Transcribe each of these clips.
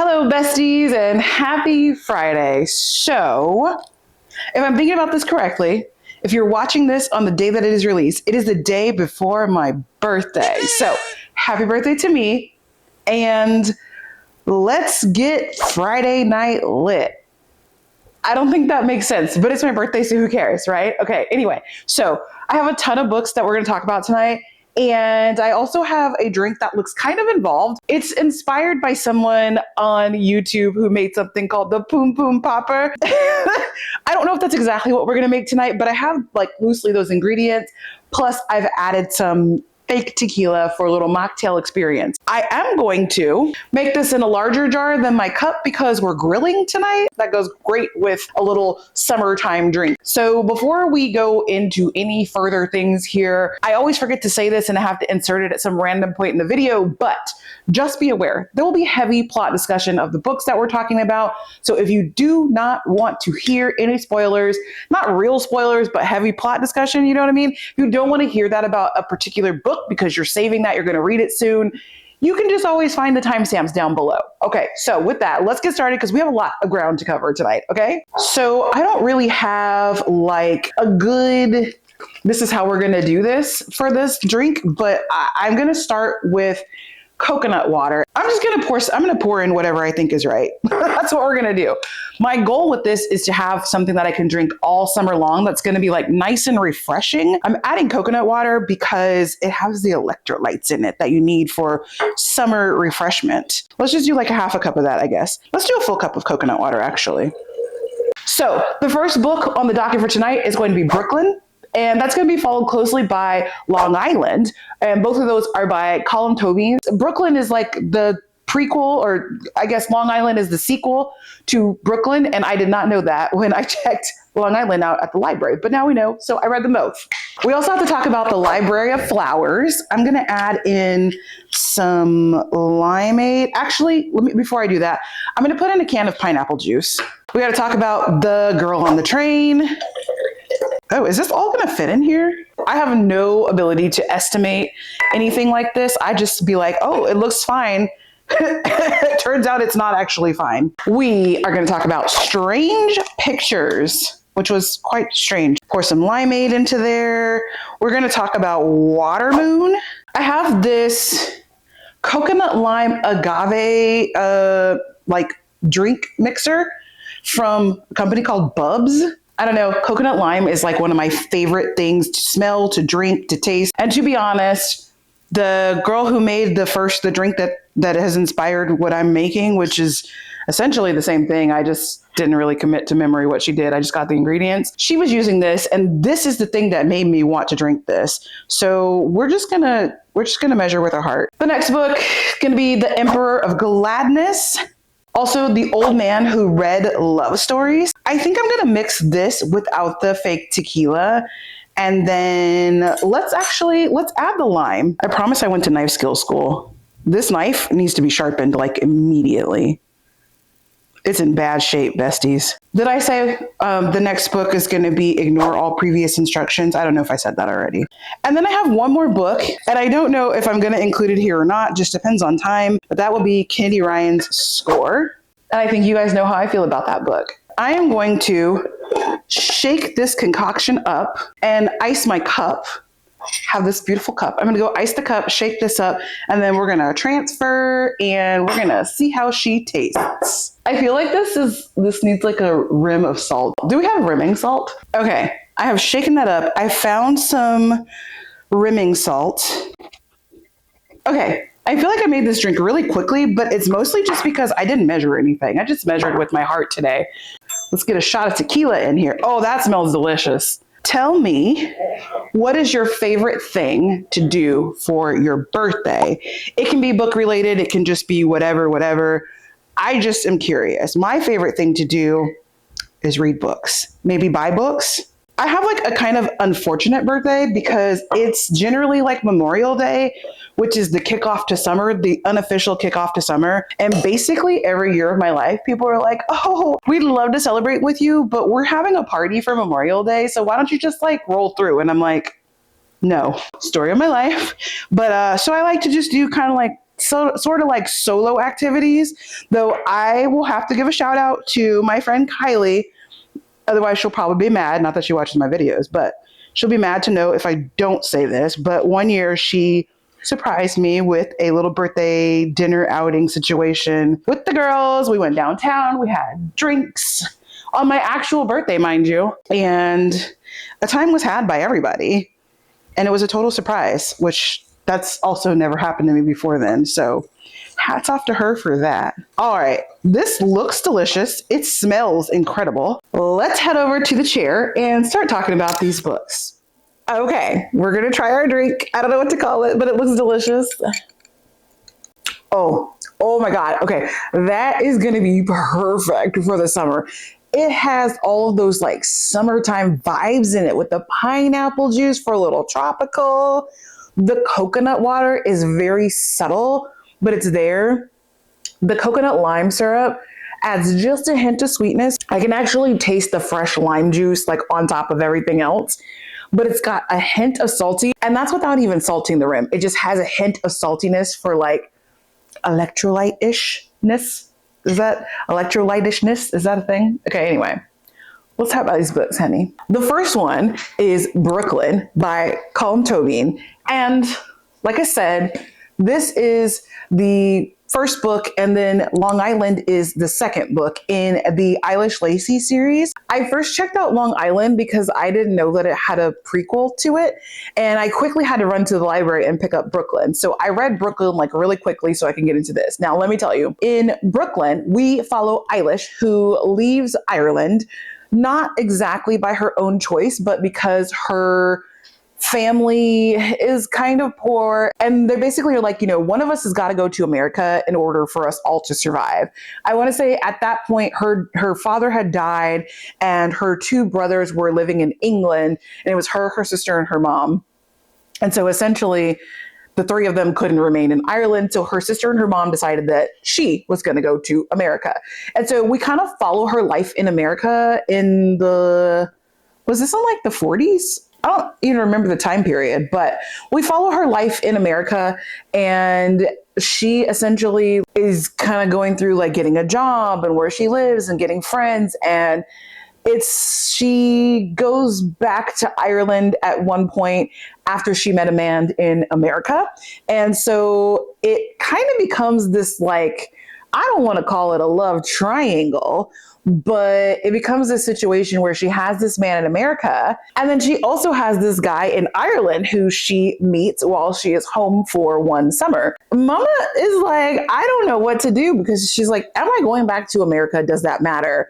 Hello, besties, and happy Friday. So, if I'm thinking about this correctly, if you're watching this on the day that it is released, it is the day before my birthday. So, happy birthday to me, and let's get Friday night lit. I don't think that makes sense, but it's my birthday, so who cares, right? Okay, anyway, so I have a ton of books that we're gonna talk about tonight. And I also have a drink that looks kind of involved. It's inspired by someone on YouTube who made something called the Poom Poom Popper. I don't know if that's exactly what we're gonna make tonight, but I have like loosely those ingredients. Plus I've added some fake tequila for a little mocktail experience. I am going to make this in a larger jar than my cup because we're grilling tonight. That goes great with a little summertime drink. So before we go into any further things here, I always forget to say this and I have to insert it at some random point in the video, but just be aware, there will be heavy plot discussion of the books that we're talking about. So if you do not want to hear any spoilers, not real spoilers, but heavy plot discussion, you know what I mean? If you don't want to hear that about a particular book because you're saving that, you're going to read it soon, you can just always find the timestamps down below. Okay, so with that, let's get started because we have a lot of ground to cover tonight, okay? So I don't really have like a good, this is how we're going to do this for this drink, but I'm going to start with coconut water. I'm going to pour in whatever I think is right. That's what we're going to do. My goal with this is to have something that I can drink all summer long that's going to be like nice and refreshing. I'm adding coconut water because it has the electrolytes in it that you need for summer refreshment. Let's just do like a half a cup of that, I guess. Let's do a full cup of coconut water, actually. So the first book on the docket for tonight is going to be Brooklyn. And that's going to be followed closely by Long Island. And both of those are by Colin Tobey. Brooklyn is like the prequel, or I guess Long Island is the sequel to Brooklyn. And I did not know that when I checked Long Island out at the library. But now we know, so I read them both. We also have to talk about the Library of Flowers. I'm going to add in some limeade. Actually, before I do that, I'm going to put in a can of pineapple juice. We got to talk about The Girl on the Train. Oh, is this all going to fit in here? I have no ability to estimate anything like this. I just be like, oh, it looks fine. It turns out it's not actually fine. We are going to talk about Strange Pictures, which was quite strange. Pour some limeade into there. We're going to talk about Watermoon. I have this coconut lime agave like drink mixer from a company called Bubs. I don't know, coconut lime is like one of my favorite things to smell, to drink, to taste. And to be honest, the girl who made the drink that has inspired what I'm making, which is essentially the same thing. I just didn't really commit to memory what she did. I just got the ingredients. She was using this, and this is the thing that made me want to drink this. So we're just gonna measure with our heart. The next book is gonna be The Emperor of Gladness. Also, The Old Man Who Read Love Stories. I think I'm gonna mix this without the fake tequila. And then let's add the lime. I promise I went to knife skill school. This knife needs to be sharpened like immediately. It's in bad shape, besties. Did I say the next book is gonna be Ignore All Previous Instructions? I don't know if I said that already. And then I have one more book, and I don't know if I'm gonna include it here or not, just depends on time, but that will be Candy Ryan's Score. And I think you guys know how I feel about that book. I am going to shake this concoction up and ice my cup. Have this beautiful cup. I'm gonna go ice the cup, shake this up, and then we're gonna transfer and we're gonna see how she tastes. I feel like this needs like a rim of salt. Do we have rimming salt? Okay, I have shaken that up. I found some rimming salt. Okay, I feel like I made this drink really quickly, but it's mostly just because I didn't measure anything. I just measured with my heart today. Let's get a shot of tequila in here. Oh, that smells delicious. Tell me, what is your favorite thing to do for your birthday? It can be book related. It can just be whatever. I just am curious. My favorite thing to do is read books, maybe buy books. I have like a kind of unfortunate birthday because it's generally like Memorial Day, which is the kickoff to summer, the unofficial kickoff to summer. And basically every year of my life, people are like, oh, we'd love to celebrate with you, but we're having a party for Memorial Day. So why don't you just like roll through? And I'm like, no, story of my life. But so I like to just do kind of like sort of like solo activities, though I will have to give a shout out to my friend Kylie. Otherwise, she'll probably be mad. Not that she watches my videos, but she'll be mad to know if I don't say this. But one year she surprised me with a little birthday dinner outing situation with the girls. We went downtown. We had drinks on my actual birthday, mind you. And a time was had by everybody. And it was a total surprise, which that's also never happened to me before then. So hats off to her for that. All right, this looks delicious. It smells incredible. Let's head over to the chair and start talking about these books. Okay, we're gonna try our drink. I don't know what to call it, but it looks delicious. Oh my God. Okay, that is gonna be perfect for the summer. It has all of those like summertime vibes in it with the pineapple juice for a little tropical. The coconut water is very subtle, but it's there. The coconut lime syrup adds just a hint of sweetness. I can actually taste the fresh lime juice like on top of everything else, but it's got a hint of salty, and that's without even salting the rim. It just has a hint of saltiness for like electrolyte-ishness. Is that electrolyte-ishness? Is that a thing? Okay, anyway. Let's talk about these books, honey. The first one is Brooklyn by Colm Tobin. And like I said, this is the first book, and then Long Island is the second book in the Eilish Lacy series. I first checked out Long Island because I didn't know that it had a prequel to it, and I quickly had to run to the library and pick up Brooklyn. So I read Brooklyn like really quickly so I can get into this. Now, let me tell you, in Brooklyn, we follow Eilish, who leaves Ireland, not exactly by her own choice, but because her family is kind of poor, and they basically are like, one of us has got to go to America in order for us all to survive. I want to say at that point, her father had died, and her two brothers were living in England, and it was her sister, and her mom. And so essentially, the three of them couldn't remain in Ireland. So her sister and her mom decided that she was going to go to America. And so we kind of follow her life in America was this in like the 40s? I don't even remember the time period, but we follow her life in America, and she essentially is kind of going through like getting a job and where she lives and getting friends. And she goes back to Ireland at one point after she met a man in America. And so it kind of becomes this like, I don't want to call it a love triangle, but it becomes a situation where she has this man in America, and then she also has this guy in Ireland who she meets while she is home for one summer. Mama is like, I don't know what to do, because she's like, am I going back to America? Does that matter?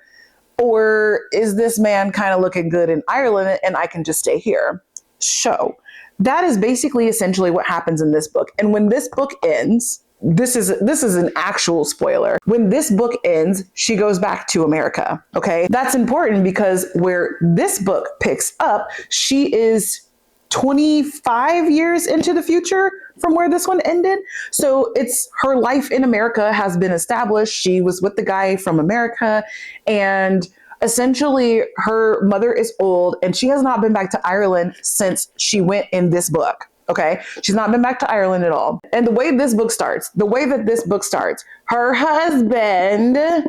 Or is this man kind of looking good in Ireland and I can just stay here? So that is basically essentially what happens in this book. And when this book ends, this is an actual spoiler. When this book ends, she goes back to America. Okay. That's important because where this book picks up, she is 25 years into the future from where this one ended. So it's her life in America has been established. She was with the guy from America, and essentially her mother is old, and she has not been back to Ireland since she went in this book. Okay. She's not been back to Ireland at all. And the way that this book starts, her husband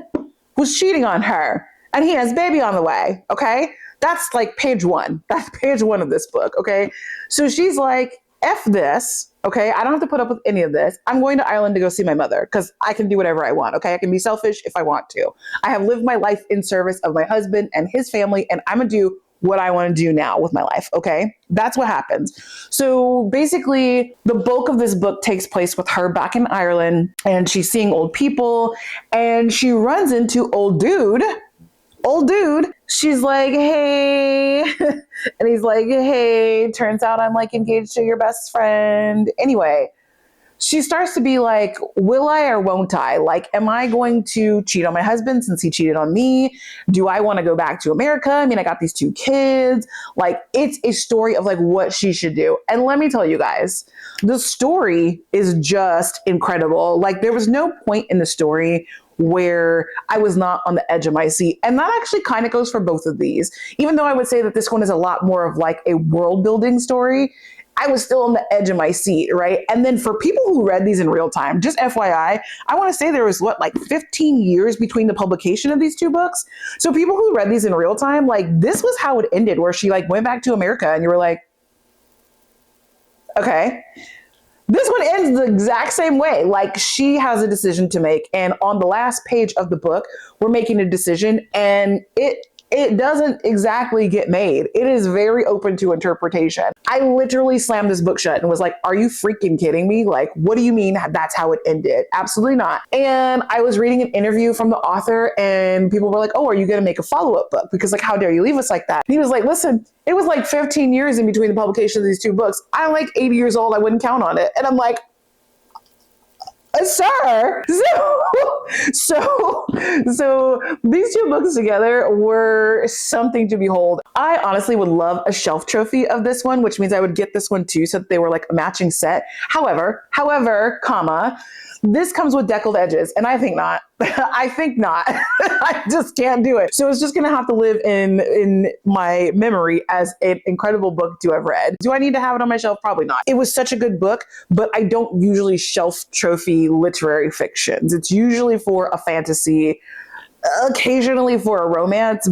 was cheating on her, and he has a baby on the way. Okay. That's like page one. That's page one of this book. Okay. So she's like, F this. Okay. I don't have to put up with any of this. I'm going to Ireland to go see my mother because I can do whatever I want. Okay. I can be selfish if I want to. I have lived my life in service of my husband and his family, and I'm going to do what I want to do now with my life. Okay. That's what happens. So basically the bulk of this book takes place with her back in Ireland, and she's seeing old people, and she runs into old dude. She's like, hey, and he's like, hey, turns out I'm like engaged to your best friend. Anyway, she starts to be like, will I or won't I? Like, am I going to cheat on my husband since he cheated on me? Do I want to go back to America? I mean, I got these two kids. Like, it's a story of like what she should do. And let me tell you guys, the story is just incredible. Like, there was no point in the story where I was not on the edge of my seat. And that actually kind of goes for both of these. Even though I would say that this one is a lot more of like a world building story, I was still on the edge of my seat, right? And then for people who read these in real time, just FYI, I want to say there was like 15 years between the publication of these two books. So people who read these in real time, like this was how it ended, where she like went back to America and you were like, okay. This one ends the exact same way. Like she has a decision to make. And on the last page of the book, we're making a decision and it doesn't exactly get made. It is very open to interpretation. I literally slammed this book shut and was like, are you freaking kidding me? Like, what do you mean that's how it ended? Absolutely not. And I was reading an interview from the author and people were like, oh, are you going to make a follow-up book? Because like, how dare you leave us like that? And he was like, listen, it was like 15 years in between the publication of these two books. I'm like 80 years old. I wouldn't count on it. And I'm like, sir. So these two books together were something to behold. I honestly would love a shelf trophy of this one, which means I would get this one too, so that they were like a matching set. However, comma, this comes with deckled edges, and I think not. I think not. I just can't do it. So it's just going to have to live in my memory as an incredible book to have read. Do I need to have it on my shelf? Probably not. It was such a good book, but I don't usually shelf trophy literary fictions. It's usually for a fantasy, occasionally for a romance.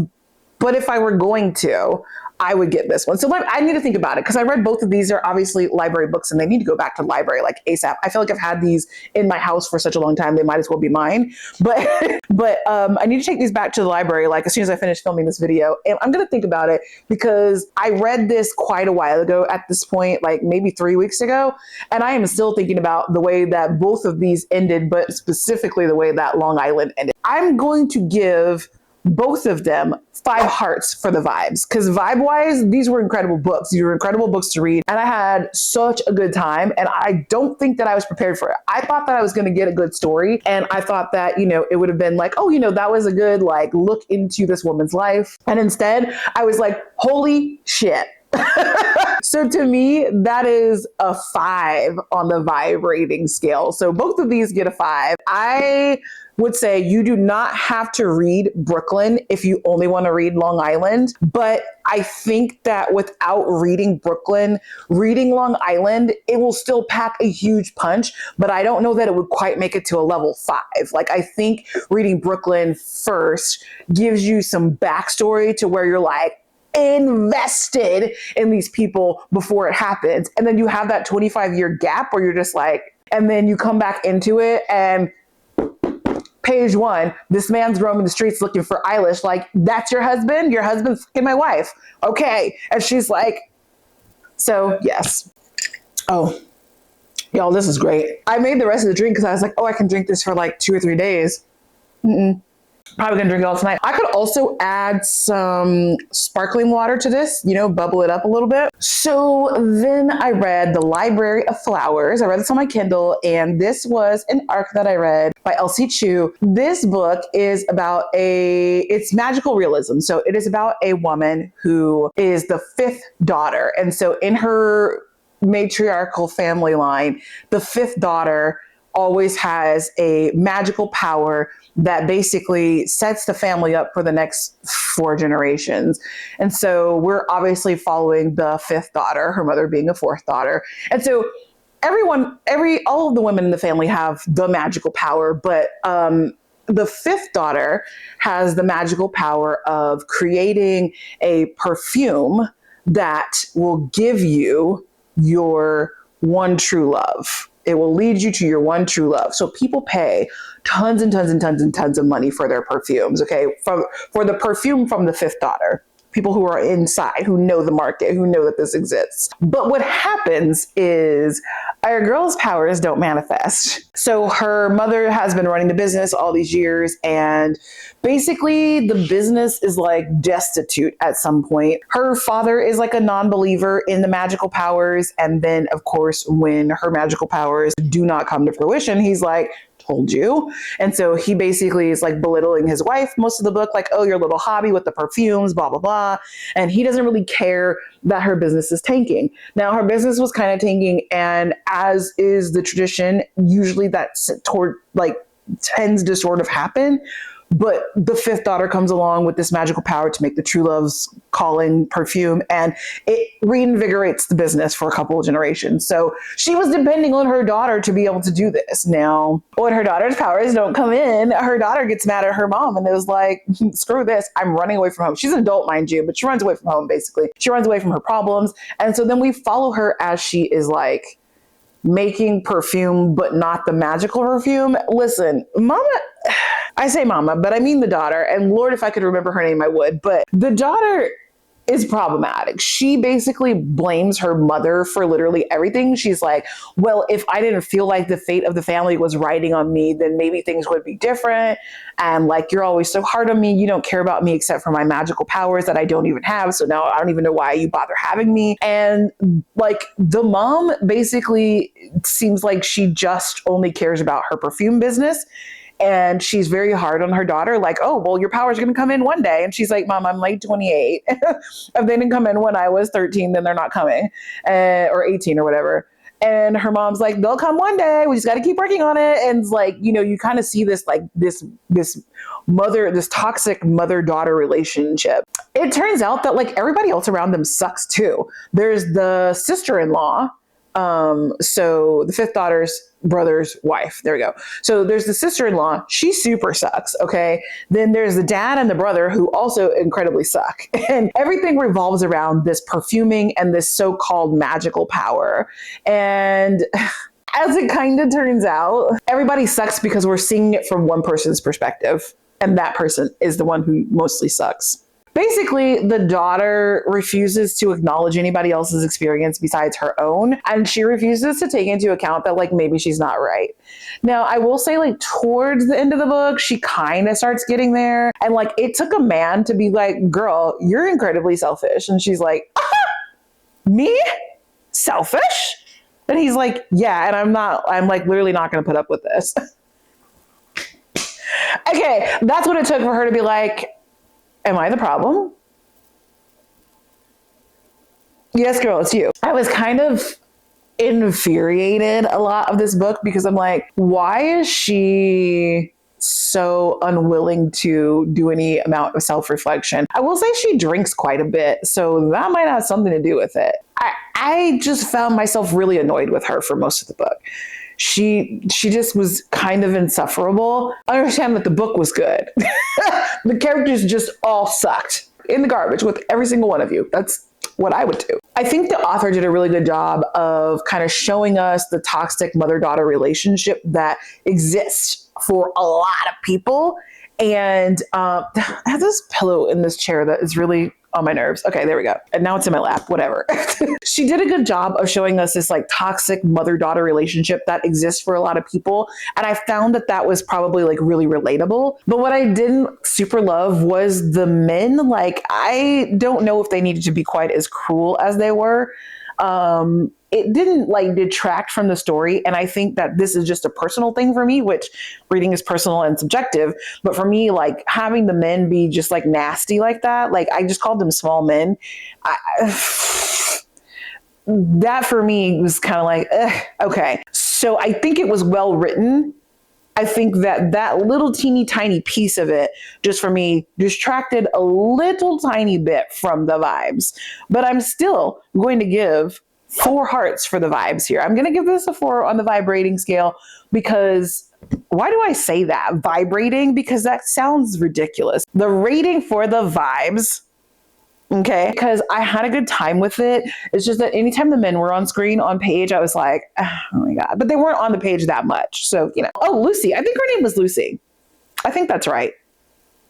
But if I were going to, I would get this one. So I need to think about it because I read both of these. Are obviously library books and they need to go back to the library like ASAP. I feel like I've had these in my house for such a long time. They might as well be mine. But I need to take these back to the library like as soon as I finish filming this video. And I'm going to think about it because I read this quite a while ago at this point, like maybe 3 weeks ago. And I am still thinking about the way that both of these ended, but specifically the way that Long Island ended. I'm going to give both of them 5 hearts for the vibes, because vibe-wise, these were incredible books. These were incredible books to read, and I had such a good time, and I don't think that I was prepared for it. I thought that I was going to get a good story, and I thought that, it would have been like, oh, that was a good, like, look into this woman's life, and instead, I was like, holy shit. So to me, that is a 5 on the vibe rating scale. So both of these get a 5. I would say you do not have to read Brooklyn if you only want to read Long Island. But I think that without reading Brooklyn, reading Long Island, it will still pack a huge punch, but I don't know that it would quite make it to a level 5. Like, I think reading Brooklyn first gives you some backstory to where you're like, invested in these people before it happens. And then you have that 25-year gap where you're just like, and then you come back into it and page 1, this man's roaming the streets looking for Eilish. Like, that's your husband? Your husband's fucking my wife. Okay. And she's like, so yes. Oh, y'all, this is great. I made the rest of the drink because I was like, oh, I can drink this for like 2 or 3 days. Probably gonna drink it all tonight. I could also add some sparkling water to this, bubble it up a little bit. So then I read The Library of Flowers. I read this on my Kindle, and this was an arc that I read by Elsie Chu. This book is about it's magical realism. So it is about a woman who is the 5th daughter. And so in her matriarchal family line, the 5th daughter always has a magical power that basically sets the family up for the next 4 generations. And so we're obviously following the 5th daughter, her mother being a 4th daughter. And so all of the women in the family have the magical power, but the 5th daughter has the magical power of creating a perfume that will give you your one true love. It will lead you to your one true love. So people pay tons and tons and tons and tons of money for their perfumes, okay? For the perfume from the 5th daughter. People who are inside, who know the market, who know that this exists. But what happens is our girl's powers don't manifest. So her mother has been running the business all these years, and basically the business is like destitute at some point. Her father is like a non-believer in the magical powers. And then of course, when her magical powers do not come to fruition, he's like, told you. And so he basically is like belittling his wife most of the book, like, oh, your little hobby with the perfumes, blah, blah, blah. And he doesn't really care that her business is tanking. Now, her business was kind of tanking, and as is the tradition, usually that's tends to sort of happen. But the fifth daughter comes along with this magical power to make the true love's calling perfume, and it reinvigorates the business for a couple of generations. So she was depending on her daughter to be able to do this. Now, when her daughter's powers don't come in, her daughter gets mad at her mom and is like, screw this, I'm running away from home. She's an adult, mind you, but she runs away from home, basically. She runs away from her problems. And so then we follow her as she is like making perfume, but not the magical perfume. Listen, mama, I say mama, but I mean the daughter. And Lord, if I could remember her name, I would. But the daughter is problematic. She basically blames her mother for literally everything. She's like, well, if I didn't feel like the fate of the family was riding on me, then maybe things would be different. And like, you're always so hard on me. You don't care about me except for my magical powers that I don't even have. So now I don't even know why you bother having me. And like, the mom basically seems like she just only cares about her perfume business. And she's very hard on her daughter, like, oh, well, your power's going to come in one day. And she's like, Mom, I'm like 28. If they didn't come in when I was 13, then they're not coming, or 18 or whatever. And her mom's like, they'll come one day. We just got to keep working on it. And it's like, you know, you kind of see this, like this toxic mother-daughter relationship. It turns out that like everybody else around them sucks too. There's the sister-in-law. So the fifth daughter's brother's wife. There we go. So there's the sister-in-law. She super sucks. Okay. Then there's the dad and the brother who also incredibly suck. And everything revolves around this perfuming and this so-called magical power. And as it kind of turns out, everybody sucks because we're seeing it from one person's perspective. And that person is the one who mostly sucks. Basically, the daughter refuses to acknowledge anybody else's experience besides her own. And she refuses to take into account that, like, maybe she's not right. Now, I will say, like, towards the end of the book, she kind of starts getting there. And, like, it took a man to be like, girl, you're incredibly selfish. And she's like, me? Selfish? And he's like, yeah, and I'm like literally not going to put up with this. Okay, that's what it took for her to be like, am I the problem? Yes, girl, it's you. I was kind of infuriated a lot of this book because I'm like, why is she so unwilling to do any amount of self-reflection? I will say she drinks quite a bit, so that might have something to do with it. I just found myself really annoyed with her for most of the book. She just was kind of insufferable. I understand that the book was good. The characters just all sucked in the garbage with every single one of you. That's what I would do. I think the author did a really good job of kind of showing us the toxic mother-daughter relationship that exists for a lot of people. And I have this pillow in this chair that is really on my nerves. Okay, there we go. And now it's in my lap, whatever. She did a good job of showing us this like toxic mother-daughter relationship that exists for a lot of people. And I found that that was probably like really relatable. But what I didn't super love was the men. Like, I don't know if they needed to be quite as cruel as they were. It didn't like detract from the story. And I think that this is just a personal thing for me, which reading is personal and subjective. But for me, like having the men be just like nasty like that, like I just called them small men. That for me was kind of like, okay. So I think it was well written. I think that that little teeny tiny piece of it just for me distracted a little tiny bit from the vibes. But I'm still going to give 4 hearts for the vibes here. I'm going to give this a 4 on the vibrating scale because why do I say that? Vibrating? Because that sounds ridiculous. The rating for the vibes, okay, because I had a good time with it. It's just that anytime the men were on screen on page, I was like, oh my God. But they weren't on the page that much. So, you know. Oh, Lucy. I think her name was Lucy. I think that's right.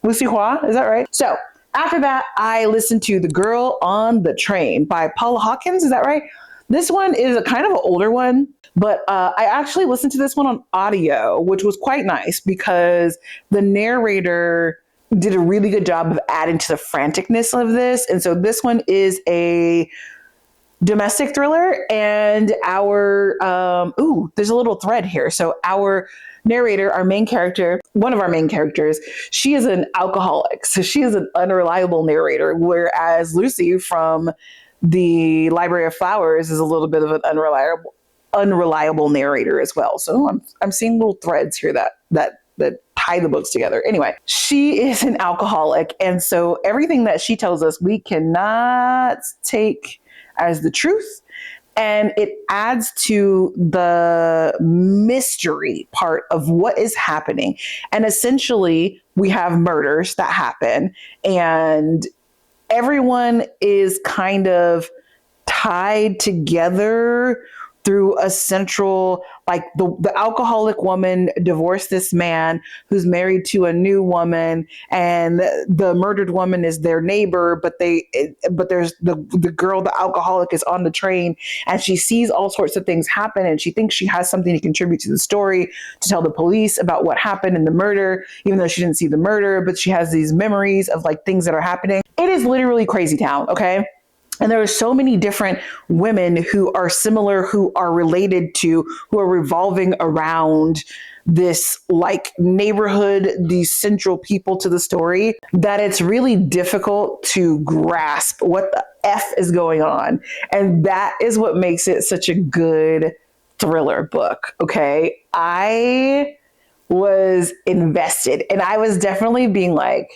Lucy Hua, is that right? So after that, I listened to The Girl on the Train by Paula Hawkins. Is that right? This one is a kind of an older one, but I actually listened to this one on audio, which was quite nice because the narrator did a really good job of adding to the franticness of this. And so this one is a domestic thriller, and our, there's a little thread here. So our narrator, our main character, one of our main characters, she is an alcoholic. So she is an unreliable narrator, whereas Lucy from the Library of Flowers is a little bit of an unreliable narrator as well. So I'm seeing little threads here that that tie the books together. Anyway, she is an alcoholic. And so everything that she tells us, we cannot take as the truth. And it adds to the mystery part of what is happening. And essentially, we have murders that happen, and everyone is kind of tied together through a central, like the alcoholic woman divorced this man who's married to a new woman, and the murdered woman is their neighbor, but there's the girl, the alcoholic, is on the train, and she sees all sorts of things happen, and she thinks she has something to contribute to the story, to tell the police about what happened in the murder, even though she didn't see the murder, but she has these memories of like things that are happening. It is literally crazy town, okay? And there are so many different women who are similar, who are related to, who are revolving around this like neighborhood, these central people to the story, that it's really difficult to grasp what the F is going on. And that is what makes it such a good thriller book. Okay. I was invested, and I was definitely being like,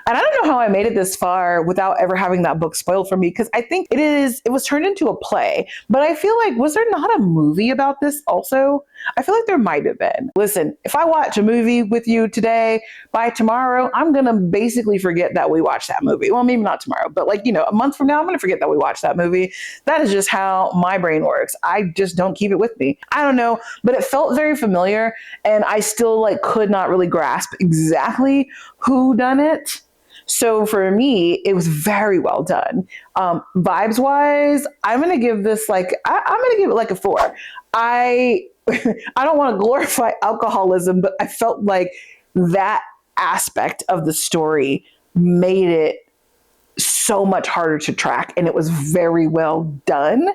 and I don't know how I made it this far without ever having that book spoiled for me, because I think it was turned into a play. But I feel like, was there not a movie about this also? I feel like there might have been. Listen, if I watch a movie with you today, by tomorrow, I'm going to basically forget that we watched that movie. Well, maybe not tomorrow, but like, a month from now, I'm going to forget that we watched that movie. That is just how my brain works. I just don't keep it with me. I don't know, but it felt very familiar, and I still like could not really grasp exactly who done it. So for me, it was very well done. Vibes wise, I'm going to give this like, I'm going to give it like a 4. I don't want to glorify alcoholism, but I felt like that aspect of the story made it so much harder to track, and it was very well done.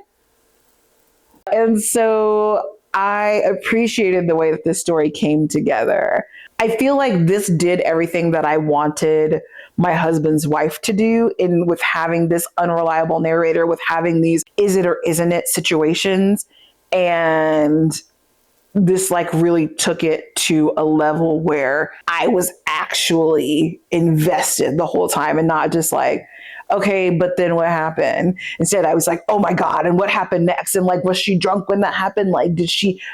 And so I appreciated the way that this story came together. I feel like this did everything that I wanted my husband's wife to do, with having this unreliable narrator, with having these is it or isn't it situations. And this like really took it to a level where I was actually invested the whole time, and not just like, okay, but then what happened? Instead, I was like, oh my God, and what happened next? And like, was she drunk when that happened? Like, did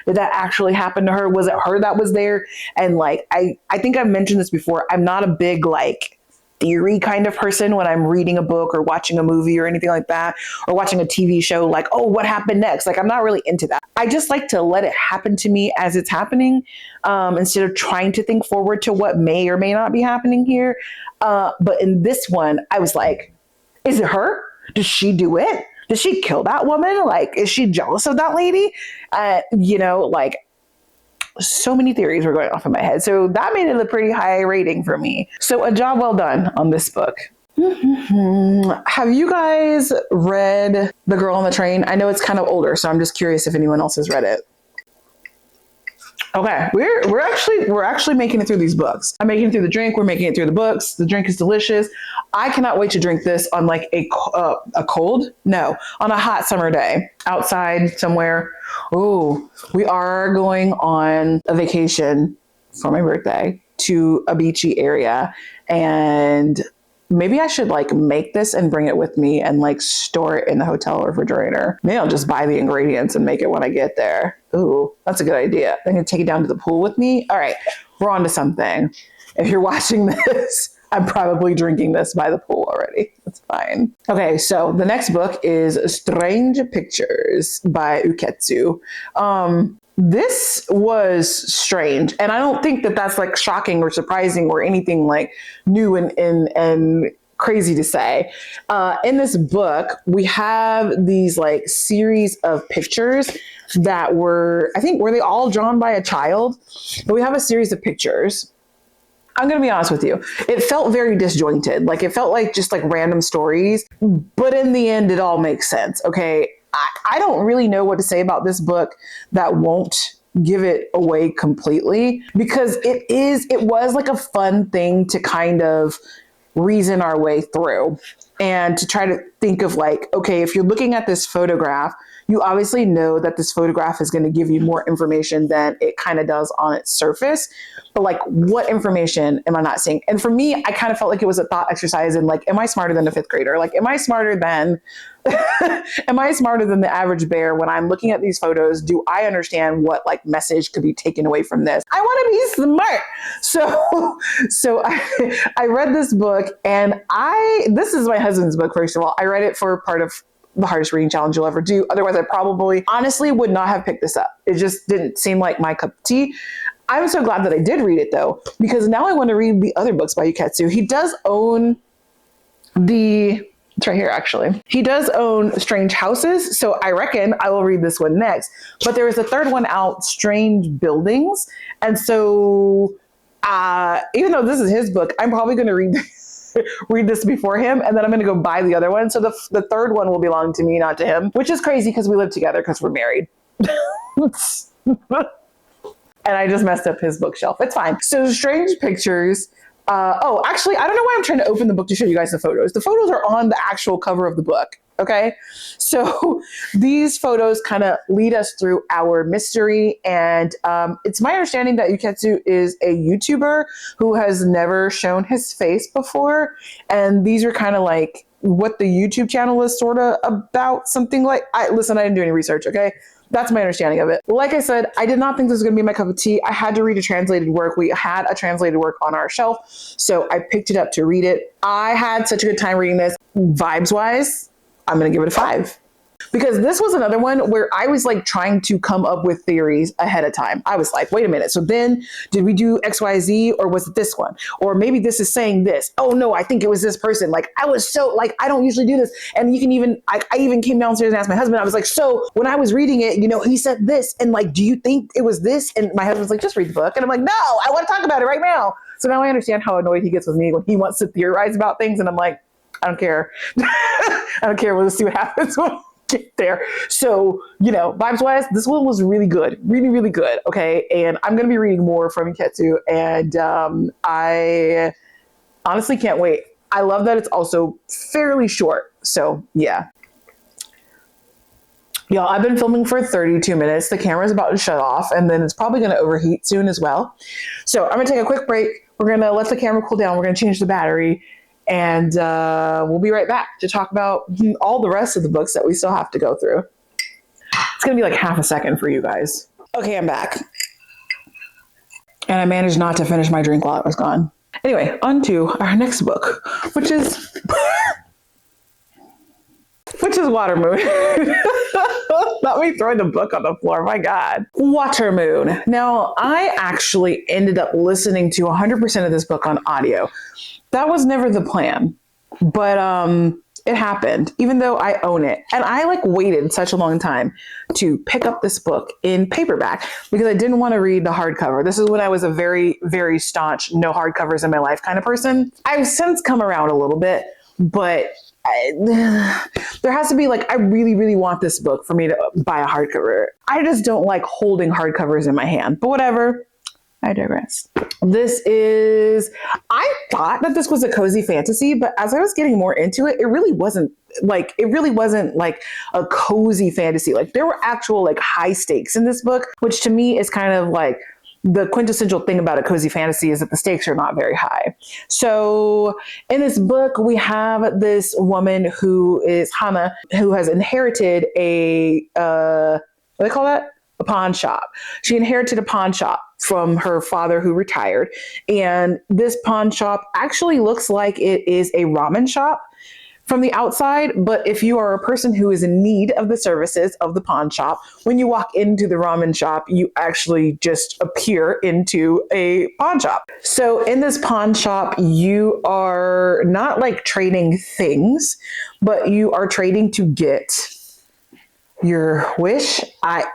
that actually happen to her? Was it her that was there? And like, I think I've mentioned this before. I'm not a big like theory kind of person when I'm reading a book or watching a movie or anything like that, or watching a TV show, like, oh, what happened next? Like, I'm not really into that. I just like to let it happen to me as it's happening, instead of trying to think forward to what may or may not be happening here. But in this one, I was like, is it her? Does she do it? Did she kill that woman? Like, is she jealous of that lady? Like, so many theories were going off in my head. So that made it a pretty high rating for me. So a job well done on this book. Have you guys read The Girl on the Train? I know it's kind of older, so I'm just curious if anyone else has read it. Okay, we're actually making it through these books. I'm making it through the drink. We're making it through the books. The drink is delicious. I cannot wait to drink this on like a cold? No, on a hot summer day outside somewhere. Oh, we are going on a vacation for my birthday to a beachy area, and maybe I should like make this and bring it with me and like store it in the hotel refrigerator. Maybe I'll just buy the ingredients and make it when I get there. Ooh, that's a good idea. I'm going to take it down to the pool with me. All right, we're on to something. If you're watching this, I'm probably drinking this by the pool already. That's fine. Okay, so the next book is Strange Pictures by Uketsu. This was strange, and I don't think that that's like shocking or surprising or anything like new and crazy to say. In this book, we have these like series of pictures that were they all drawn by a child? But we have a series of pictures. I'm going to be honest with you. It felt very disjointed. Like it felt like just like random stories, but in the end, it all makes sense. Okay. I don't really know what to say about this book that won't give it away completely, because it was like a fun thing to kind of reason our way through. and to try to think of like, okay, if you're looking at this photograph, you obviously know that this photograph is going to give you more information than it kind of does on its surface. But like, what information am I not seeing? And for me, I kind of felt like it was a thought exercise in like, am I smarter than a fifth grader? Like, am I smarter than am I smarter than the average bear when I'm looking at these photos? Do I understand what like message could be taken away from this? I want to be smart. So I read this book, and this is my husband's book, first of all. I read it for part of the hardest reading challenge you'll ever do. Otherwise, I probably honestly would not have picked this up. It just didn't seem like my cup of tea. I'm so glad that I did read it though, because now I want to read the other books by DICUSSED. He does own it's right here, actually. He does own Strange Houses, so I reckon I will read this one next. But there is a third one out, Strange Buildings. And so even though this is his book, I'm probably going to read this before him, and then I'm going to go buy the other one. So the third one will belong to me, not to him, which is crazy because we live together because we're married. And I just messed up his bookshelf. It's fine. So Strange Pictures. Actually, I don't know why I'm trying to open the book to show you guys the photos. The photos are on the actual cover of the book. Okay. So these photos kind of lead us through our mystery. And it's my understanding that DICUSSED is a YouTuber who has never shown his face before. And these are kind of like what the YouTube channel is sort of about, something like, listen, I didn't do any research. Okay. That's my understanding of it. Like I said, I did not think this was going to be my cup of tea. I had to read a translated work. We had a translated work on our shelf, so I picked it up to read it. I had such a good time reading this. Vibes-wise, I'm going to give it a 5. Because this was another one where I was like trying to come up with theories ahead of time. I was like, wait a minute. So then did we do XYZ, or was it this one? Or maybe this is saying this. Oh no, I think it was this person. Like I was so like, I don't usually do this. And you can even, I even came downstairs and asked my husband, I was like, so when I was reading it, he said this, and like, do you think it was this? And my husband's like, just read the book. And I'm like, no, I want to talk about it right now. So now I understand how annoyed he gets with me when he wants to theorize about things. And I'm like, I don't care. I don't care. We'll just see what happens when get there. So, vibes wise, this one was really good, really, really good. Okay. And I'm going to be reading more from DICUSSED, and I honestly can't wait. I love that it's also fairly short. So yeah. Y'all, I've been filming for 32 minutes. The camera's about to shut off, and then it's probably going to overheat soon as well. So I'm going to take a quick break. We're going to let the camera cool down. We're going to change the battery. And we'll be right back to talk about all the rest of the books that we still have to go through. It's going to be like half a second for you guys. Okay, I'm back. And I managed not to finish my drink while it was gone. Anyway, on to our next book, which is Water Moon. Not me throwing the book on the floor. My God. Water Moon. Now, I actually ended up listening to 100% of this book on audio. That was never the plan, but it happened, even though I own it. And I waited such a long time to pick up this book in paperback because I didn't want to read the hardcover. This is when I was a very, very staunch no hardcovers in my life kind of person. I've since come around a little bit, but there has to be I really, really want this book for me to buy a hardcover. I just don't like holding hardcovers in my hand, but whatever. I digress. I thought that this was a cozy fantasy, but as I was getting more into it, it really wasn't like a cozy fantasy. There were actual high stakes in this book, which to me is kind of the quintessential thing about a cozy fantasy is that the stakes are not very high. So in this book, we have this woman who is Hana, who has inherited what do they call that? A pawn shop. She inherited a pawn shop from her father who retired. And this pawn shop actually looks like it is a ramen shop from the outside. But if you are a person who is in need of the services of the pawn shop, when you walk into the ramen shop, you actually just appear into a pawn shop. So in this pawn shop, you are not trading things, but you are trading to get your wish.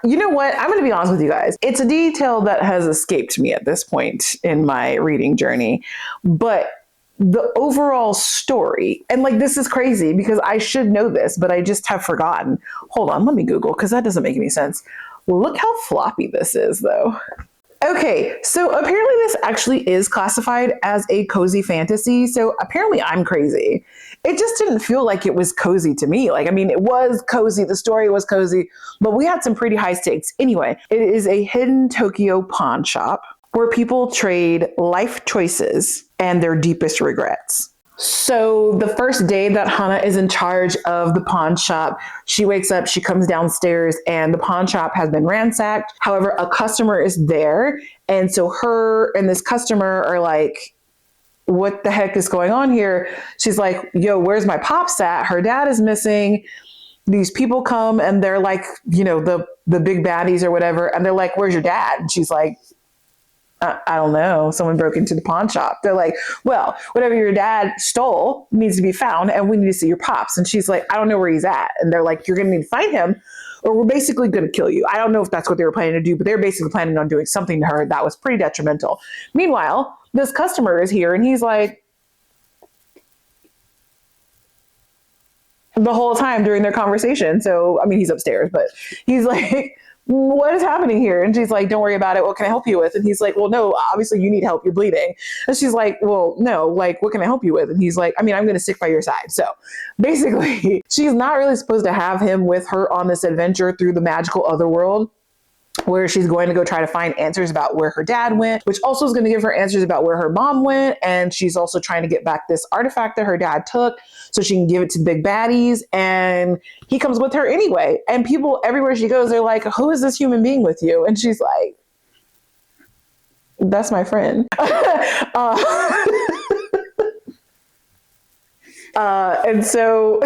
You know what? I'm going to be honest with you guys. It's a detail that has escaped me at this point in my reading journey, but the overall story, and this is crazy because I should know this, but I just have forgotten. Hold on, let me Google because that doesn't make any sense. Look how floppy this is though. Okay, so apparently this actually is classified as a cozy fantasy. So apparently I'm crazy. It just didn't feel like it was cozy to me. Like, I mean, it was cozy, the story was cozy, but we had some pretty high stakes. Anyway, it is a hidden Tokyo pawn shop where people trade life choices and their deepest regrets. So the first day that Hana is in charge of the pawn shop, she wakes up, she comes downstairs, and the pawn shop has been ransacked. However, a customer is there. And so her and this customer are like, what the heck is going on here? She's like, yo, where's my pops at? Her dad is missing. These people come and they're like, you know, the big baddies or whatever. And they're like, where's your dad? And she's like, I don't know. Someone broke into the pawn shop. They're like, well, whatever your dad stole needs to be found and we need to see your pops. And she's like, I don't know where he's at. And they're like, you're going to need to find him or we're basically going to kill you. I don't know if that's what they were planning to do, but they're basically planning on doing something to her that was pretty detrimental. Meanwhile, this customer is here and he's like, the whole time during their conversation. So, I mean, he's upstairs, but he's like, what is happening here? And she's like, don't worry about it. What can I help you with? And he's like, well, no, obviously you need help. You're bleeding. And she's like, well, no, like, what can I help you with? And he's like, I mean, I'm going to stick by your side. So basically, she's not really supposed to have him with her on this adventure through the magical otherworld, where she's going to go try to find answers about where her dad went, which also is going to give her answers about where her mom went. And she's also trying to get back this artifact that her dad took so she can give it to the big baddies. And he comes with her anyway. And people everywhere she goes, they're like, who is this human being with you? And she's like, that's my friend. And so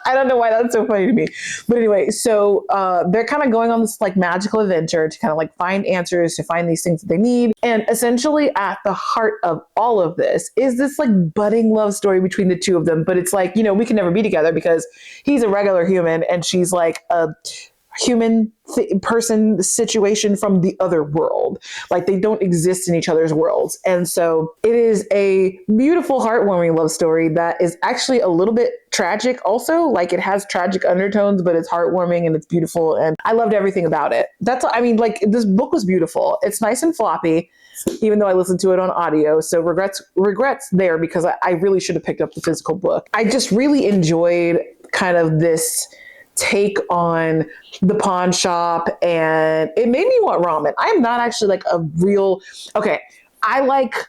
I don't know why that's so funny to me. But anyway, so they're kind of going on this like magical adventure to kind of like find answers, to find these things that they need. And essentially at the heart of all of this is this like budding love story between the two of them. But it's like, you know, we can never be together because he's a regular human and she's like a human person situation from the other world. Like they don't exist in each other's worlds. And so it is a beautiful, heartwarming love story that is actually a little bit tragic also. Like it has tragic undertones, but it's heartwarming and it's beautiful. And I loved everything about it. I mean, like this book was beautiful. It's nice and floppy, even though I listened to it on audio. So regrets there because I really should have picked up the physical book. I just really enjoyed kind of this take on the pawn shop and it made me want ramen. I am not actually like I like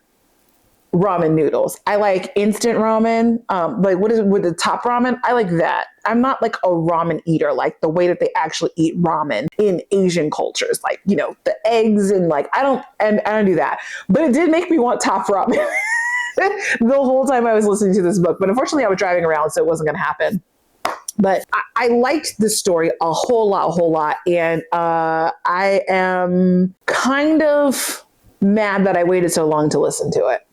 ramen noodles. I like instant ramen. Like what is it with the top ramen? I like that. I'm not like a ramen eater, like the way that they actually eat ramen in Asian cultures, like, you know, the eggs and like, I don't do that, but it did make me want top ramen the whole time I was listening to this book. But unfortunately I was driving around, so it wasn't going to happen. But I liked this story a whole lot. And I am kind of mad that I waited so long to listen to it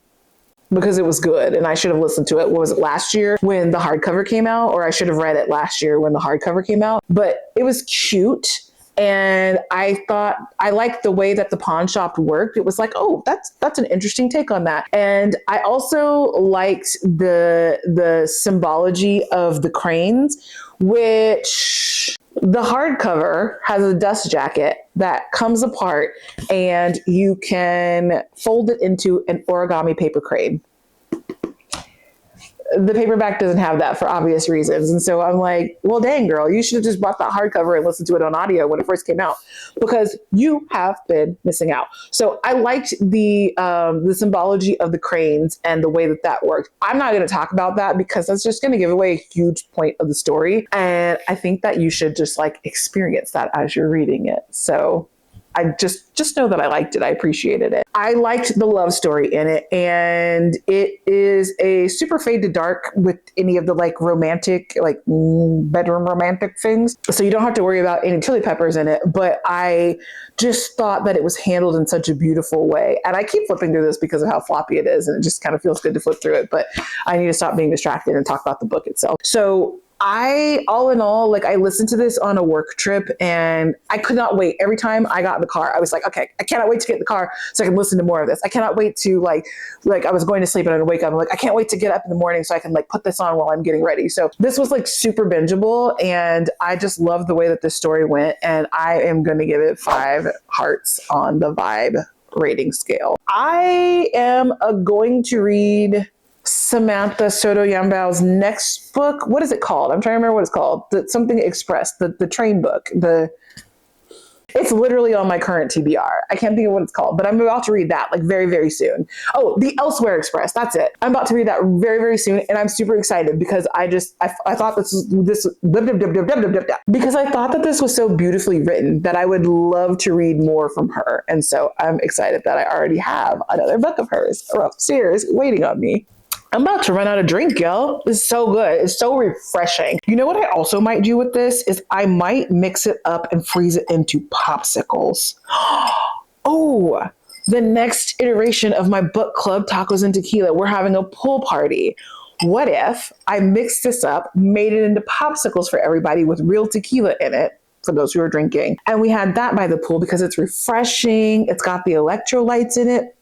because it was good. And I should have listened to it. What was it, last year when the hardcover came out? Or I should have read it last year when the hardcover came out. But it was cute. And I thought I liked the way that the pawn shop worked. It was like, oh, that's an interesting take on that. And I also liked the symbology of the cranes, which the hardcover has a dust jacket that comes apart and you can fold it into an origami paper crane. The paperback doesn't have that for obvious reasons. And so I'm like, well, dang girl, you should have just bought that hardcover and listened to it on audio when it first came out because you have been missing out. So I liked the symbology of the cranes and the way that worked. I'm not going to talk about that because that's just going to give away a huge point of the story. And I think that you should just like experience that as you're reading it. So I just know that I liked it. I appreciated it. I liked the love story in it. And it is a super fade to dark with any of the like romantic, like bedroom romantic things. So you don't have to worry about any chili peppers in it. But I just thought that it was handled in such a beautiful way. And I keep flipping through this because of how floppy it is. And it just kind of feels good to flip through it. But I need to stop being distracted and talk about the book itself. So All in all, like I listened to this on a work trip and I could not wait. Every time I got in the car, I was like, okay, I cannot wait to get in the car so I can listen to more of this. I cannot wait to like I was going to sleep and I'd wake up. I'm like, I can't wait to get up in the morning so I can like put this on while I'm getting ready. So this was like super bingeable and I just love the way that this story went. And I am going to give it 5 hearts on the vibe rating scale. I am going to read Samantha Sotoyambao's next book. What is it called? I'm trying to remember what it's called. Something Express, the train book. It's literally on my current TBR. I can't think of what it's called, but I'm about to read that like very, very soon. Oh, the Elsewhere Express. That's it. I'm about to read that very, very soon. And I'm super excited because I thought because I thought that this was so beautifully written that I would love to read more from her. And so I'm excited that I already have another book of hers upstairs waiting on me. I'm about to run out of drink, y'all. It's so good. It's so refreshing. You know what I also might do with this is I might mix it up and freeze it into popsicles. Oh, the next iteration of my book club, Tacos and Tequila, we're having a pool party. What if I mixed this up, made it into popsicles for everybody with real tequila in it, for those who are drinking, and we had that by the pool because it's refreshing. It's got the electrolytes in it.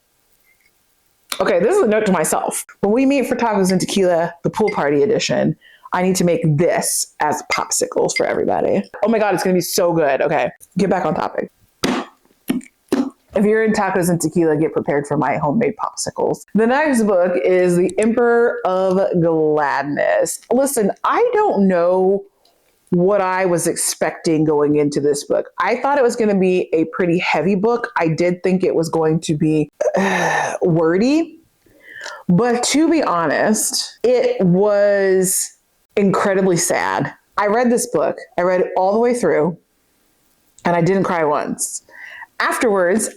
Okay, this is a note to myself. When we meet for Tacos and Tequila, the pool party edition, I need to make this as popsicles for everybody. Oh my God, it's gonna be so good. Okay, get back on topic. If you're in Tacos and Tequila, get prepared for my homemade popsicles. The next book is The Emperor of Gladness. Listen, I don't know what I was expecting going into this book. I thought it was going to be a pretty heavy book. I did think it was going to be wordy, but to be honest, it was incredibly sad. I read this book, I read it all the way through, and I didn't cry once. Afterwards,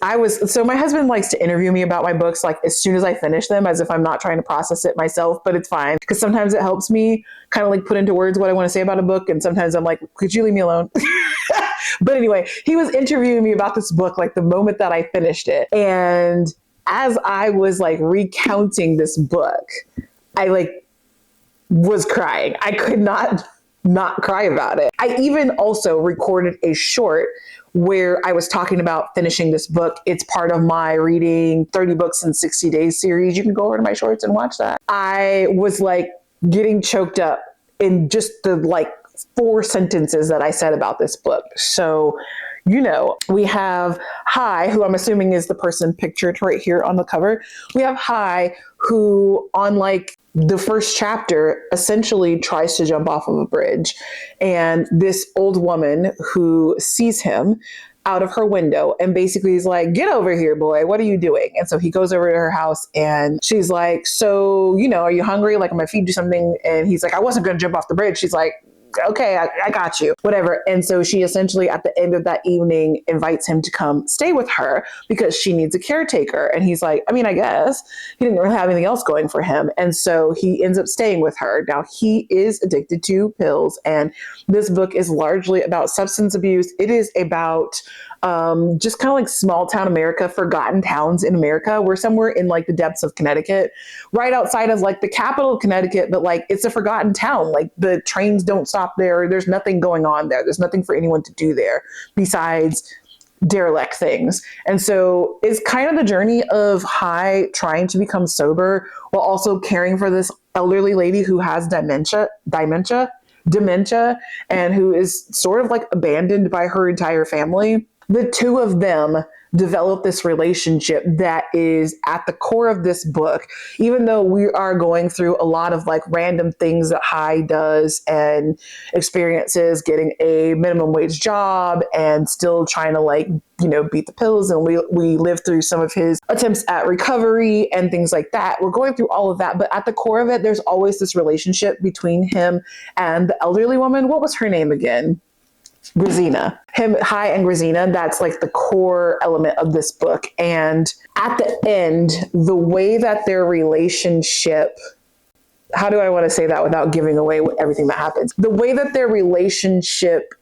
so my husband likes to interview me about my books like as soon as I finish them, as if I'm not trying to process it myself, but it's fine because sometimes it helps me kind of like put into words what I want to say about a book. And sometimes I'm like, could you leave me alone? But anyway, he was interviewing me about this book like the moment that I finished it. And as I was like recounting this book, I like was crying. I could not cry about it. I even also recorded a short where I was talking about finishing this book. It's part of my reading 30 books in 60 days series. You can go over to my shorts and watch that. I was like getting choked up in just the like 4 sentences that I said about this book. So, you know, we have Hai, who I'm assuming is the person pictured right here on the cover. We have Hai, who on like the first chapter essentially tries to jump off of a bridge. And this old woman who sees him out of her window and basically is like, get over here, boy, what are you doing? And so he goes over to her house and she's like, so, you know, are you hungry? Like, I'm gonna feed you something. And he's like, I wasn't gonna jump off the bridge. She's like, okay, I got you, whatever. And so she essentially at the end of that evening invites him to come stay with her because she needs a caretaker. And he's like, I mean, I guess he didn't really have anything else going for him. And so he ends up staying with her. Now he is addicted to pills. And this book is largely about substance abuse. It is about just kind of like small town America, forgotten towns in America. We're somewhere in like the depths of Connecticut, right outside of like the capital of Connecticut, but like it's a forgotten town. Like the trains don't stop there. There's nothing going on there. There's nothing for anyone to do there besides derelict things. And so it's kind of the journey of Hai trying to become sober while also caring for this elderly lady who has dementia, and who is sort of like abandoned by her entire family. The two of them develop this relationship that is at the core of this book, even though we are going through a lot of like random things that Hai does and experiences, getting a minimum wage job and still trying to like, you know, beat the pills. And we live through some of his attempts at recovery and things like that. We're going through all of that. But at the core of it, there's always this relationship between him and the elderly woman. What was her name again? Grisina. Hai and Grisina, that's like the core element of this book. And at the end, the way that their relationship, how do I want to say that without giving away everything that happens? The way that their relationship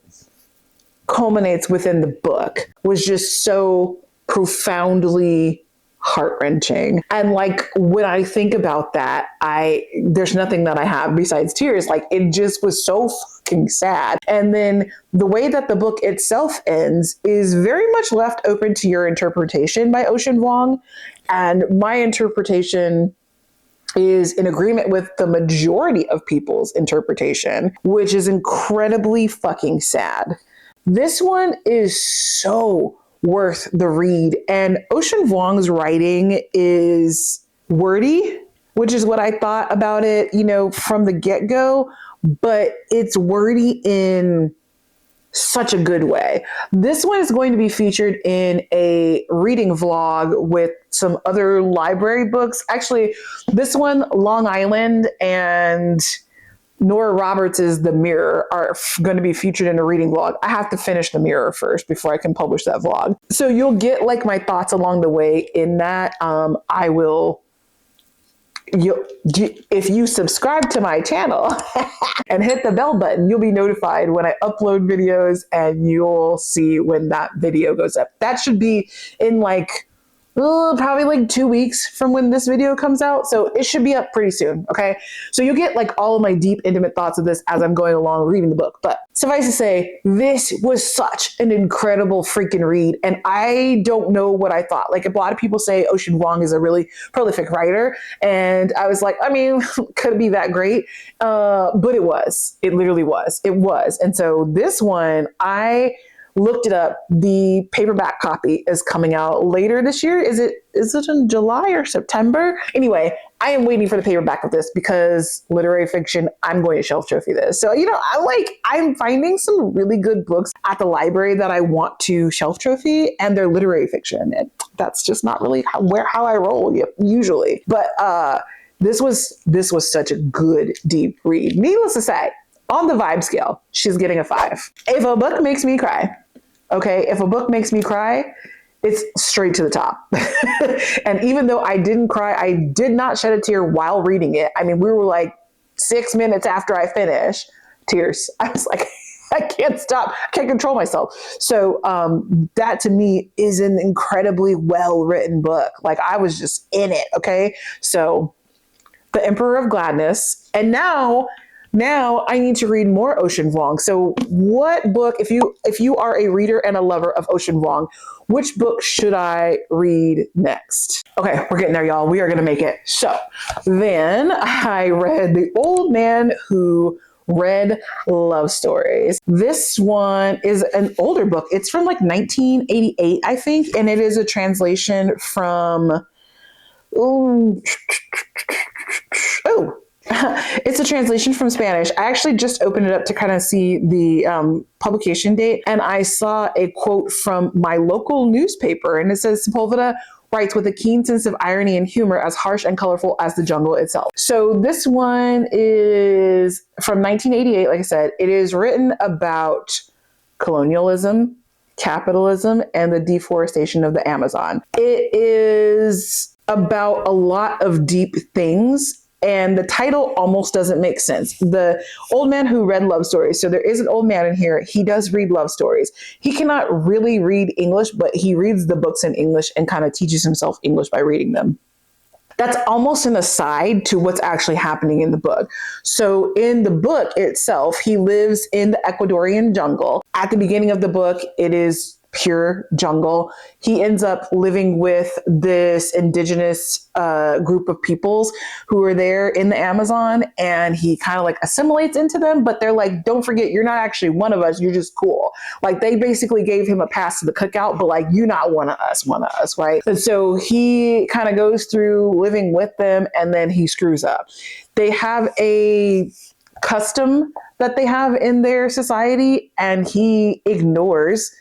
culminates within the book was just so profoundly heart-wrenching. And like, when I think about that, there's nothing that I have besides tears. Like, it just was so fucking sad. And then the way that the book itself ends is very much left open to your interpretation by Ocean Vuong. And my interpretation is in agreement with the majority of people's interpretation, which is incredibly fucking sad. This one is so worth the read. And Ocean Vuong's writing is wordy, which is what I thought about it, from the get-go, but it's wordy in such a good way. This one is going to be featured in a reading vlog with some other library books. Actually, this one, Long Island, and Nora Roberts' The Mirror are going to be featured in a reading vlog. I have to finish The Mirror first before I can publish that vlog. So you'll get like my thoughts along the way in that. If you subscribe to my channel and hit the bell button, you'll be notified when I upload videos, and you'll see when that video goes up. That should be in probably like 2 weeks from when this video comes out. So it should be up pretty soon. Okay. So you'll get like all of my deep, intimate thoughts of this as I'm going along reading the book. But suffice to say, this was such an incredible freaking read. And I don't know what I thought. Like, a lot of people say Ocean Vuong is a really prolific writer. And I was like, could it be that great? But it was. It literally was. It was. And so this one, I looked it up. The paperback copy is coming out later this year. Is it in July or September? Anyway, I am waiting for the paperback of this because literary fiction, I'm going to shelf trophy this. So, I'm finding some really good books at the library that I want to shelf trophy, and they're literary fiction. And that's just not really how I roll usually. But this was such a good, deep read. Needless to say, on the vibe scale, she's getting a 5. If a book makes me cry, if a book makes me cry, it's straight to the top. And even though I didn't cry, I did not shed a tear while reading it. We were like 6 minutes after I finished, tears. I was like, I can't stop. I can't control myself. So that to me is an incredibly well-written book. Like, I was just in it. Okay. So The Emperor of Gladness. And now I need to read more Ocean Vuong. So what book, if you are a reader and a lover of Ocean Vuong, which book should I read next? Okay, we're getting there, y'all. We are going to make it. So then I read The Old Man Who Read Love Stories. This one is an older book. It's from like 1988, I think. And it is a translation from, it's a translation from Spanish. I actually just opened it up to kind of see the publication date, and I saw a quote from my local newspaper, and it says, Sepulveda writes with a keen sense of irony and humor as harsh and colorful as the jungle itself. So this one is from 1988, like I said. It is written about colonialism, capitalism, and the deforestation of the Amazon. It is about a lot of deep things, and the title almost doesn't make sense. The Old Man Who Read Love Stories. So there is an old man in here. He does read love stories. He cannot really read English, but he reads the books in English and kind of teaches himself English by reading them. That's almost an aside to what's actually happening in the book. So in the book itself, he lives in the Ecuadorian jungle. At the beginning of the book, it is pure jungle. He ends up living with this indigenous group of peoples who are there in the Amazon, and he kind of like assimilates into them, but they're like, don't forget, you're not actually one of us, you're just cool. Like, they basically gave him a pass to the cookout, but like, you're not one of us, right? And so he kind of goes through living with them, and then he screws up. They have a custom that they have in their society, and he ignores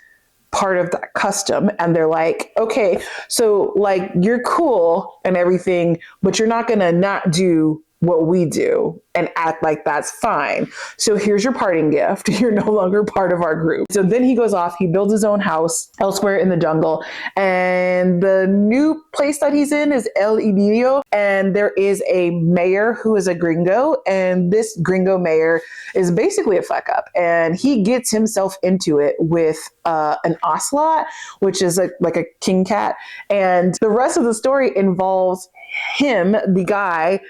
part of that custom, and they're like, okay, so like, you're cool and everything, but you're not gonna not do what we do and act like that's fine. So here's your parting gift. You're no longer part of our group. So then he goes off, he builds his own house elsewhere in the jungle. And the new place that he's in is El Idilio. And there is a mayor who is a gringo. And this gringo mayor is basically a fuck up. And he gets himself into it with an ocelot, which is like a king cat. And the rest of the story involves him, the guy,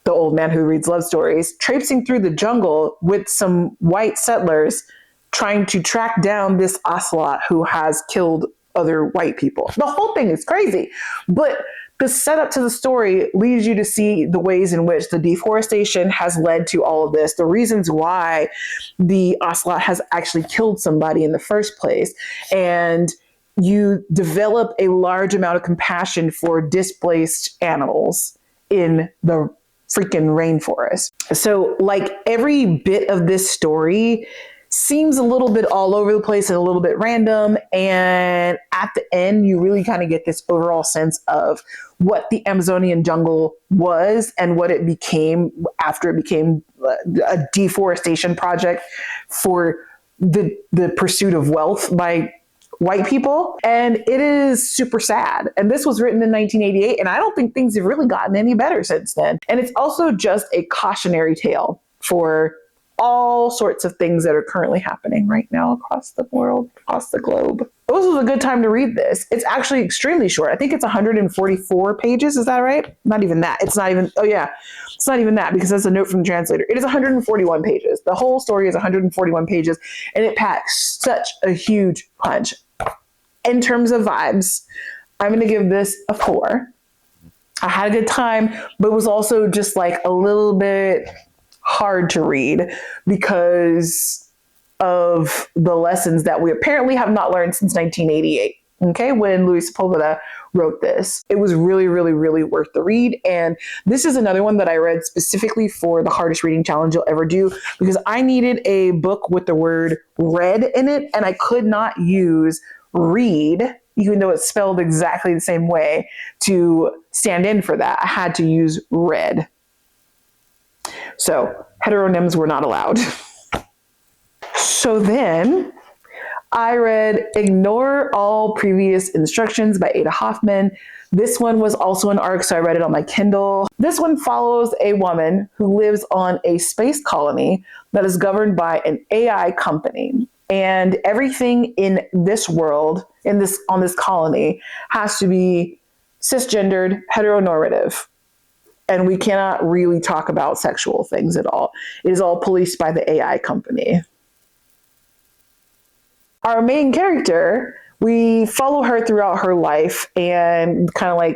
the old man who reads love stories, traipsing through the jungle with some white settlers trying to track down this ocelot who has killed other white people. The whole thing is crazy. But the setup to the story leads you to see the ways in which the deforestation has led to all of this, the reasons why the ocelot has actually killed somebody in the first place. And you develop a large amount of compassion for displaced animals in the freaking rainforest. So like every bit of this story seems a little bit all over the place and a little bit random. And at the end, you really kind of get this overall sense of what the Amazonian jungle was and what it became after it became a deforestation project for the pursuit of wealth by white people. And it is super sad. And this was written in 1988. And I don't think things have really gotten any better since then. And it's also just a cautionary tale for all sorts of things that are currently happening right now across the world, across the globe. This was a good time to read this. It's actually extremely short. I think it's 144 pages. Is that right? Not even that. It's not even, oh yeah, it's not even that because that's a note from the translator. It is 141 pages. The whole story is 141 pages and it packs such a huge punch. In terms of vibes, I'm going to give this a 4. I had a good time, but it was also just like a little bit hard to read because of the lessons that we apparently have not learned since 1988. Okay, when Luis Sepulveda wrote this. It was really, really, really worth the read. And this is another one that I read specifically for the hardest reading challenge you'll ever do because I needed a book with the word red in it and I could not use read, even though it's spelled exactly the same way, to stand in for that. I had to use red. So heteronyms were not allowed. So then I read Ignore All Previous Instructions by Ada Hoffman. This one was also an ARC, so I read it on my Kindle. This one follows a woman who lives on a space colony that is governed by an AI company. And everything in this world, on this colony, has to be cisgendered, heteronormative. And we cannot really talk about sexual things at all. It is all policed by the AI company. Our main character, we follow her throughout her life and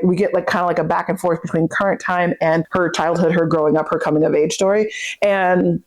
we get a back and forth between current time and her childhood, her growing up, her coming of age story. And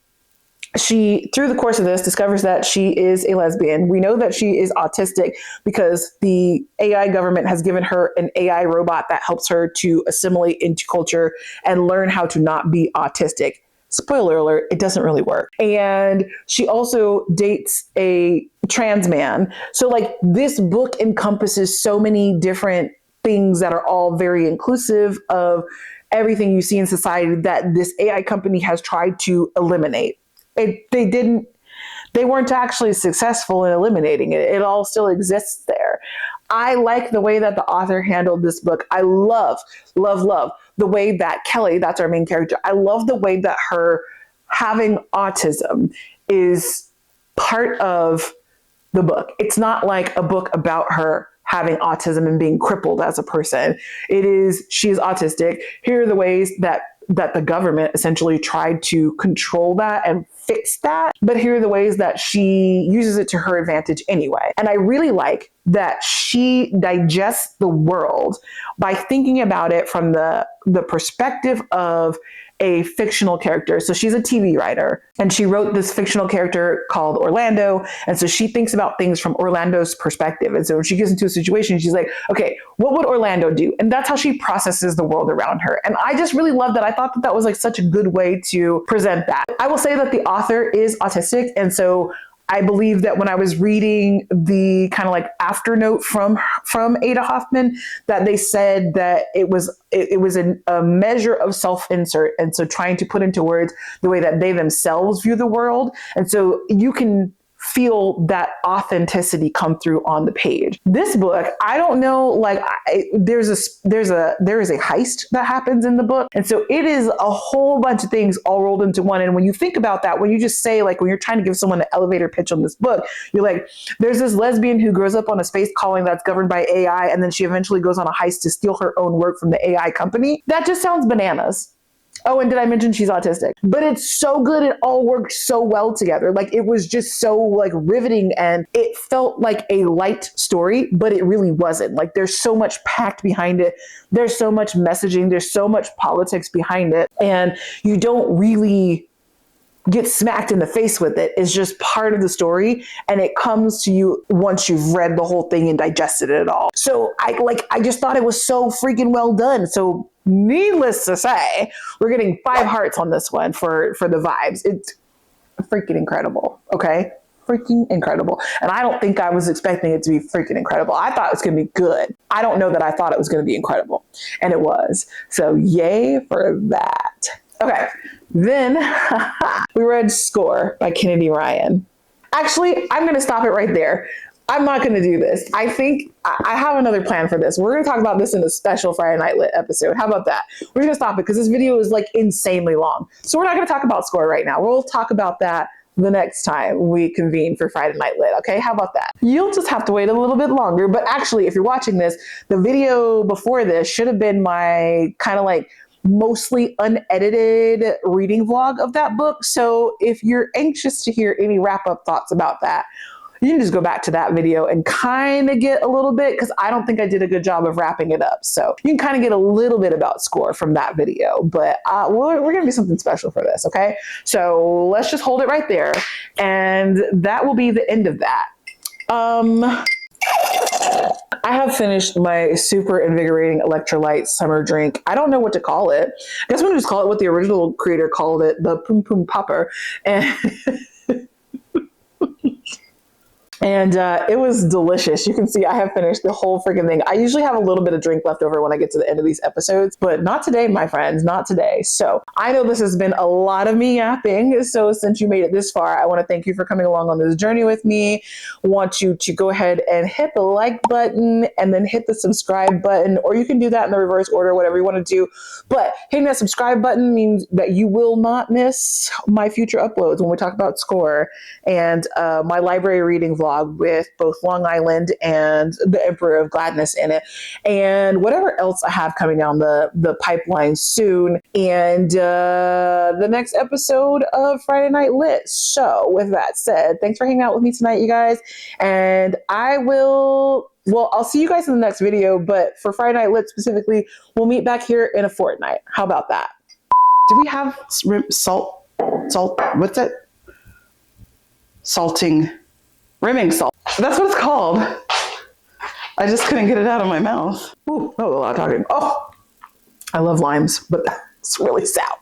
she, through the course of this, discovers that she is a lesbian. We know that she is autistic because the AI government has given her an AI robot that helps her to assimilate into culture and learn how to not be autistic. Spoiler alert, it doesn't really work. And she also dates a trans man. So this book encompasses so many different things that are all very inclusive of everything you see in society that this AI company has tried to eliminate. They weren't actually successful in eliminating it. It all still exists there. I like the way that the author handled this book. I love the way that Kelly, that's our main character, I love the way that her having autism is part of the book. It's not like a book about her having autism and being crippled as a person. It is, she is autistic. Here are the ways that the government essentially tried to control that and fix that. But here are the ways that she uses it to her advantage anyway. And I really like that she digests the world by thinking about it from the perspective of a fictional character. So she's a TV writer and she wrote this fictional character called Orlando. And so she thinks about things from Orlando's perspective. And so when she gets into a situation, she's like, okay, what would Orlando do? And that's how she processes the world around her. And I just really love that. I thought that was such a good way to present that. I will say that the author is autistic. And so I believe that when I was reading the kind of like after note from Ada Hoffman, that they said that it was a measure of self-insert, and so trying to put into words the way that they themselves view the world, and so you can feel that authenticity come through on the page. This book, I don't know, like there is a heist that happens in the book. And so it is a whole bunch of things all rolled into one. And when you think about that, when you just say, like, when you're trying to give someone an elevator pitch on this book, you're like, there's this lesbian who grows up on a space colony that's governed by AI. And then she eventually goes on a heist to steal her own work from the AI company. That just sounds bananas. Oh, and did I mention she's autistic? But it's so good. It all worked so well together. Like, it was just so like riveting, and it felt like a light story, but it really wasn't. Like, there's so much packed behind it. There's so much messaging. There's so much politics behind it. And you don't really get smacked in the face with it. It's just part of the story, and it comes to you once you've read the whole thing and digested it all. So I just thought it was so freaking well done. So needless to say, we're getting 5 hearts on this one for the vibes. It's freaking incredible. Okay. Freaking incredible. And I don't think I was expecting it to be freaking incredible. I thought it was going to be good. I don't know that I thought it was going to be incredible, and it was. So yay for that. Okay. Then we read Score by Kennedy Ryan. Actually, I'm going to stop it right there. I'm not going to do this. I think I have another plan for this. We're going to talk about this in a special Friday Night Lit episode. How about that? We're going to stop it because this video is like insanely long. So we're not going to talk about Score right now. We'll talk about that the next time we convene for Friday Night Lit. Okay, how about that? You'll just have to wait a little bit longer. But actually, if you're watching this, the video before this should have been my kind of like mostly unedited reading vlog of that book. So if you're anxious to hear any wrap-up thoughts about that, you can just go back to that video and kind of get a little bit, because I don't think I did a good job of wrapping it up. So you can kind of get a little bit about Score from that video, but we're going to do something special for this. Okay. So let's just hold it right there. And that will be the end of that. I have finished my super invigorating electrolyte summer drink. I don't know what to call it. I guess I'm going to just call it what the original creator called it, the Poom Poom Popper. And it was delicious. You can see I have finished the whole freaking thing. I usually have a little bit of drink left over when I get to the end of these episodes, but not today, my friends, not today. So I know this has been a lot of me yapping. So since you made it this far, I want to thank you for coming along on this journey with me. I want you to go ahead and hit the like button and then hit the subscribe button, or you can do that in the reverse order, whatever you want to do. But hitting that subscribe button means that you will not miss my future uploads when we talk about Score and my library reading vlog with both Long Island and The Emperor of Gladness in it, and whatever else I have coming down the pipeline soon, and the next episode of Friday Night Lit. So with that said, thanks for hanging out with me tonight, you guys, and I'll see you guys in the next video, but for Friday Night Lit specifically, we'll meet back here in a fortnight. How about that? Do we have salt? What's that? Rimming salt. That's what it's called. I just couldn't get it out of my mouth. Ooh, that was a lot of talking. Oh, I love limes, but it's really sour.